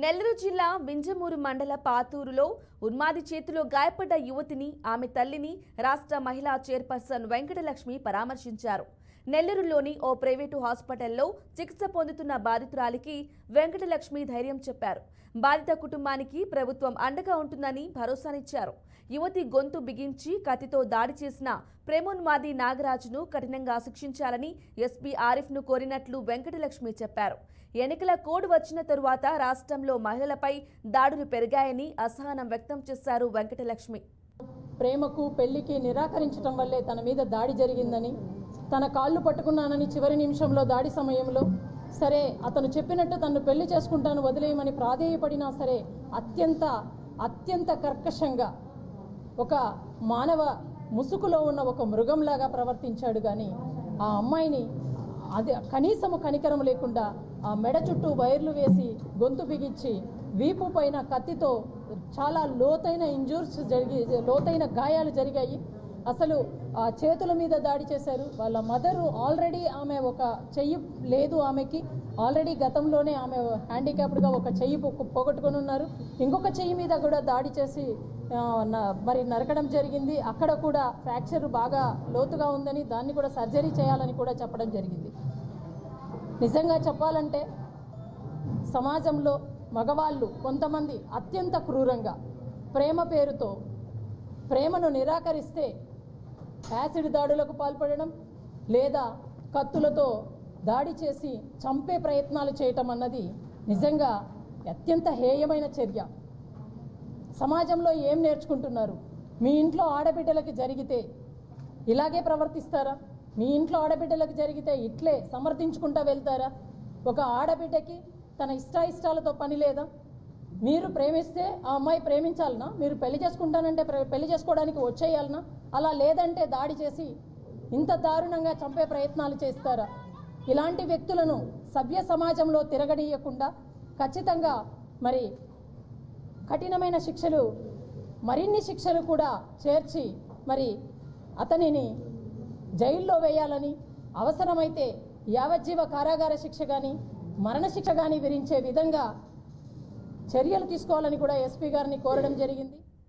నెల్లూరు జిల్లా వింజమూరు మండల పాతూరులో ఉన్మాది చేతిలో గాయపడ్డ యువతిని ఆమె తల్లిని రాష్ట్ర మహిళా చైర్పర్సన్ వెంకటలక్ష్మి పరామర్శించారు. నెల్లూరులోని ఓ ప్రైవేటు హాస్పిటల్లో చికిత్స పొందుతున్న బాధితురాలికి వెంకటలక్ష్మి ధైర్యం చెప్పారు. బాధిత కుటుంబానికి ప్రభుత్వం అండగా ఉంటుందని భరోసానిచ్చారు. యువతి గొంతు బిగించి కత్తితో దాడి చేసిన ప్రేమోన్మాది నాగరాజును కఠినంగా శిక్షించాలని ఎస్పీ ఆరిఫ్ను కోరినట్లు వెంకటలక్ష్మి చెప్పారు. ఎన్నికల కోడ్ వచ్చిన తరువాత రాష్ట్రంలో మహిళలపై దాడులు పెరిగాయని అసహనం వ్యక్తం చేశారు వెంకటలక్ష్మి. ప్రేమకు పెళ్లికి నిరాకరించడం వల్లే తన మీద దాడి జరిగిందని, తన కాళ్ళు పట్టుకున్నానని చివరి నిమిషంలో దాడి సమయంలో సరే అతను చెప్పినట్టు తను పెళ్లి చేసుకుంటాను వదిలేయమని ప్రాధేయపడినా సరే అత్యంత కర్కశంగా ఒక మానవ ముసుగులో ఉన్న ఒక మృగంలాగా ప్రవర్తించాడు. కానీ ఆ అమ్మాయిని కనీసము కనికరం లేకుండా ఆ మెడ చుట్టూ వైర్లు వేసి గొంతు బిగించి వీపు పైన కత్తితో చాలా లోతైన గాయాలు జరిగాయి. అసలు ఆ చేతుల మీద దాడి చేశారు. వాళ్ళ మదరు ఆల్రెడీ ఆమె ఒక చెయ్యి లేదు, ఆమెకి ఆల్రెడీ గతంలోనే ఆమె హ్యాండిక్యాప్డ్గా ఒక చెయ్యి పోగొట్టుకొని ఉన్నారు. ఇంకొక చెయ్యి మీద కూడా దాడి చేసి మరి నరకడం జరిగింది. అక్కడ కూడా ఫ్రాక్చర్ బాగా లోతుగా ఉందని దాన్ని కూడా సర్జరీ చేయాలని కూడా చెప్పడం జరిగింది. నిజంగా చెప్పాలంటే సమాజంలో మగవాళ్ళు కొంతమంది అత్యంత క్రూరంగా ప్రేమ పేరుతో ప్రేమను నిరాకరిస్తే యాసిడ్ దాడులకు పాల్పడడం లేదా కత్తులతో దాడి చేసి చంపే ప్రయత్నాలు చేయటం అన్నది నిజంగా అత్యంత హేయమైన చర్య. సమాజంలో ఏం నేర్చుకుంటున్నారు? మీ ఇంట్లో ఆడబిడ్డలకి జరిగితే ఇలాగే ప్రవర్తిస్తారా? మీ ఇంట్లో ఆడబిడ్డలకు జరిగితే ఇట్లే సమర్థించుకుంటూ వెళ్తారా? ఒక ఆడబిడ్డకి తన ఇష్టాలతో పని లేదా? మీరు ప్రేమిస్తే ఆ అమ్మాయి ప్రేమించాలనా? మీరు పెళ్లి చేసుకుంటానంటే పెళ్లి చేసుకోవడానికి వచ్చేయాలనా? అలా లేదంటే దాడి చేసి ఇంత దారుణంగా చంపే ప్రయత్నాలు చేస్తారా? ఇలాంటి వ్యక్తులను సభ్య సమాజంలో తిరగనీయకుండా ఖచ్చితంగా మరి కఠినమైన శిక్షలు, మరిన్ని శిక్షలు కూడా చేర్చి మరి అతనిని జైల్లో వేయాలని, అవసరమైతే యావజ్జీవ కారాగార శిక్ష కానీ మరణశిక్ష కానీ విధించే విధంగా చర్యలు తీసుకోవాలని కూడా ఎస్పీ గారిని కోరడం జరిగింది.